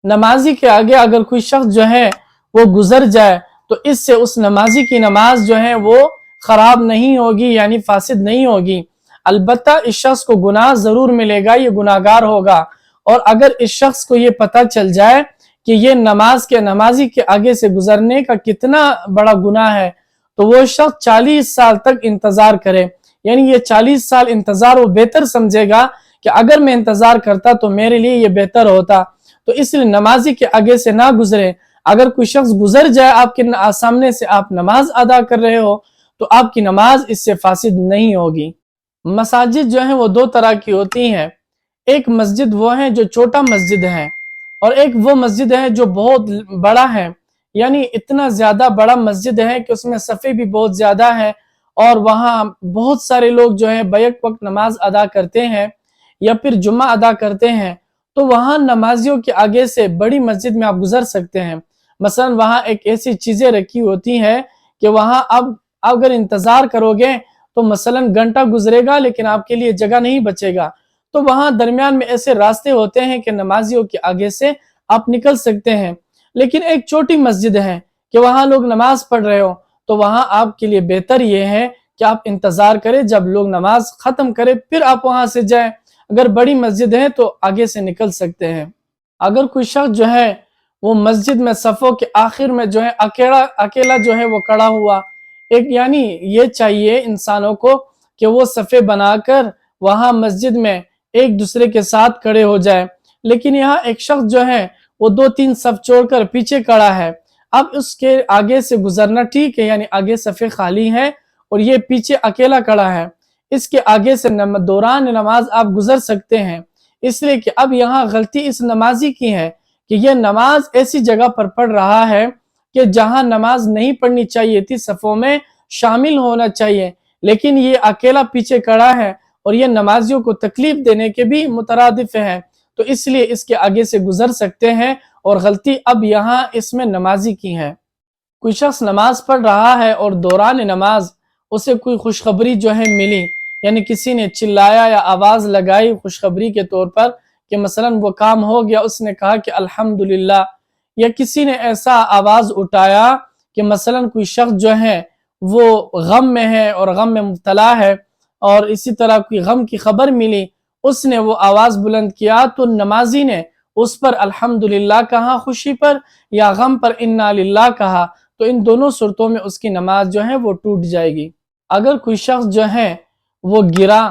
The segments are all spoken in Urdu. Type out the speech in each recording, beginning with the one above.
نمازی کے آگے اگر کوئی شخص جو ہے وہ گزر جائے تو اس سے اس نمازی کی نماز جو ہے وہ خراب نہیں ہوگی، یعنی فاسد نہیں ہوگی۔ البتہ اس شخص کو گناہ ضرور ملے گا، یہ گناہگار ہوگا۔ اور اگر اس شخص کو یہ پتہ چل جائے کہ یہ نمازی کے آگے سے گزرنے کا کتنا بڑا گناہ ہے، تو وہ شخص 40 سال تک انتظار کرے، یعنی یہ 40 سال انتظار وہ بہتر سمجھے گا کہ اگر میں انتظار کرتا تو میرے لیے یہ بہتر ہوتا۔ تو اس لیے نمازی کے آگے سے نہ گزرے۔ اگر کوئی شخص گزر جائے آپ کے سامنے سے، آپ نماز ادا کر رہے ہو، تو آپ کی نماز اس سے فاسد نہیں ہوگی۔ مساجد جو ہیں وہ دو طرح کی ہوتی ہیں۔ ایک مسجد وہ ہے جو چھوٹا مسجد ہے، اور ایک وہ مسجد ہے جو بہت بڑا ہے، یعنی اتنا زیادہ بڑا مسجد ہے کہ اس میں صفیں بھی بہت زیادہ ہیں، اور وہاں بہت سارے لوگ جو ہیں بیک وقت نماز ادا کرتے ہیں یا پھر جمعہ ادا کرتے ہیں۔ تو وہاں نمازیوں کے آگے سے بڑی مسجد میں آپ گزر سکتے ہیں۔ مثلا وہاں ایک ایسی چیزیں رکھی ہوتی ہیں کہ وہاں اب اگر انتظار کرو گے تو مثلا گھنٹہ گزرے گا لیکن آپ کے لیے جگہ نہیں بچے گا، تو وہاں درمیان میں ایسے راستے ہوتے ہیں کہ نمازیوں کے آگے سے آپ نکل سکتے ہیں۔ لیکن ایک چھوٹی مسجد ہے کہ وہاں لوگ نماز پڑھ رہے ہو، تو وہاں آپ کے لیے بہتر یہ ہے کہ آپ انتظار کریں جب لوگ نماز ختم کریں پھر آپ وہاں سے جائیں۔ اگر بڑی مسجد ہے تو آگے سے نکل سکتے ہیں۔ اگر کوئی شخص جو ہے وہ مسجد میں صفوں کے آخر میں جو ہے اکیلا جو ہے وہ کھڑا ہوا، یعنی یہ چاہیے انسانوں کو کہ وہ صفیں بنا کر وہاں مسجد میں ایک دوسرے کے ساتھ کھڑے ہو جائے، لیکن یہاں ایک شخص جو ہے وہ 2-3 صف چھوڑ کر پیچھے کھڑا ہے۔ اب اس کے آگے سے گزرنا ٹھیک ہے، یعنی آگے صفیں خالی ہیں اور یہ پیچھے اکیلا کھڑا ہے، اس کے آگے سے دوران نماز آپ گزر سکتے ہیں، اس لیے کہ اب یہاں غلطی اس نمازی کی ہے کہ یہ نماز ایسی جگہ پر پڑھ رہا ہے کہ جہاں نماز نہیں پڑھنی چاہیے تھی، صفوں میں شامل ہونا چاہیے، لیکن یہ اکیلا پیچھے کھڑا ہے اور یہ نمازیوں کو تکلیف دینے کے بھی مترادف ہے، تو اس لیے اس کے آگے سے گزر سکتے ہیں، اور غلطی اب یہاں اس میں نمازی کی ہے۔ کوئی شخص نماز پڑھ رہا ہے اور دوران نماز اسے کوئی خوشخبری جو ہے ملی، یعنی کسی نے چلایا یا آواز لگائی خوشخبری کے طور پر کہ مثلا وہ کام ہو گیا، اس نے کہا کہ الحمدللہ، یا کسی نے ایسا آواز اٹھایا کہ مثلا کوئی شخص جو ہے وہ غم میں ہے اور غم میں مبتلا ہے، اور اسی طرح کوئی غم کی خبر ملی، اس نے وہ آواز بلند کیا، تو نمازی نے اس پر الحمدللہ کہا خوشی پر، یا غم پر انا للہ کہا، تو ان دونوں صورتوں میں اس کی نماز جو ہے وہ ٹوٹ جائے گی۔ اگر کوئی شخص جو ہے وہ گرا،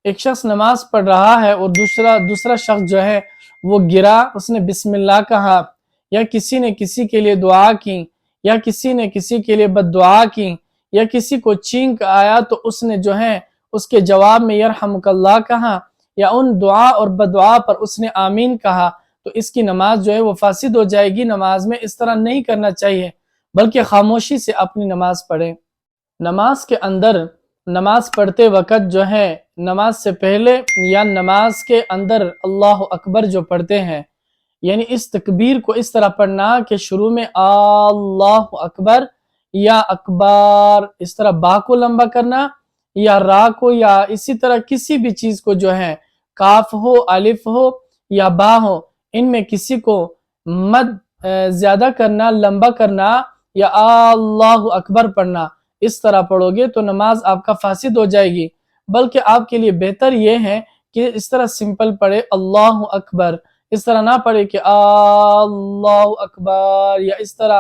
ایک شخص نماز پڑھ رہا ہے اور دوسرا شخص جو ہے وہ گرا، اس نے بسم اللہ کہا، یا کسی نے کسی کے لیے دعا کی، یا کسی نے کسی کے لیے بد دعا کی، یا کسی کو چھینک آیا تو اس نے جو ہے اس کے جواب میں یرحمک اللہ کہا، یا ان دعا اور بد دعا پر اس نے آمین کہا، تو اس کی نماز جو ہے وہ فاسد ہو جائے گی۔ نماز میں اس طرح نہیں کرنا چاہیے، بلکہ خاموشی سے اپنی نماز پڑھیں۔ نماز کے اندر نماز پڑھتے وقت جو ہے نماز سے پہلے یا نماز کے اندر اللہ اکبر جو پڑھتے ہیں، یعنی اس تکبیر کو اس طرح پڑھنا کہ شروع میں اللہ اکبر یا اکبر، اس طرح با کو لمبا کرنا، یا را کو، یا اسی طرح کسی بھی چیز کو جو ہے کاف ہو، الف ہو یا با ہو، ان میں کسی کو مد زیادہ کرنا، لمبا کرنا، یا اللہ اکبر پڑھنا، اس طرح پڑھو گے تو نماز آپ کا فاسد ہو جائے گی۔ بلکہ آپ کے لیے بہتر یہ ہے کہ اس طرح سمپل پڑھے اللہ اکبر، اس طرح نہ پڑھے کہ اللہ اکبر، یا اس طرح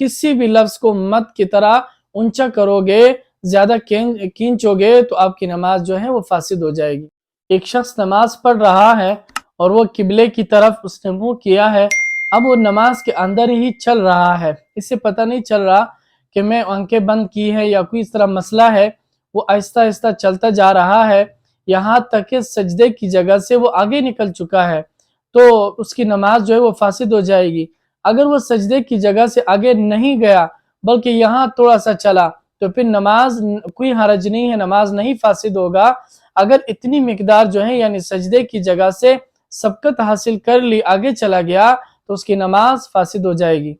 کسی بھی لفظ کو مد کی طرح اونچا کرو گے، زیادہ کھینچو گے تو آپ کی نماز جو ہے وہ فاسد ہو جائے گی۔ ایک شخص نماز پڑھ رہا ہے اور وہ قبلے کی طرف اس نے منہ کیا ہے، اب وہ نماز کے اندر ہی چل رہا ہے، اسے پتہ نہیں چل رہا کہ میں آنکھیں بند کی ہے یا کوئی اس طرح مسئلہ ہے، وہ آہستہ آہستہ چلتا جا رہا ہے یہاں تک کہ سجدے کی جگہ سے وہ آگے نکل چکا ہے، تو اس کی نماز جو ہے وہ فاسد ہو جائے گی۔ اگر وہ سجدے کی جگہ سے آگے نہیں گیا بلکہ یہاں تھوڑا سا چلا تو پھر نماز کوئی حرج نہیں ہے، نماز نہیں فاسد ہوگا۔ اگر اتنی مقدار جو ہے یعنی سجدے کی جگہ سے سبقت حاصل کر لی، آگے چلا گیا، تو اس کی نماز فاسد ہو جائے گی۔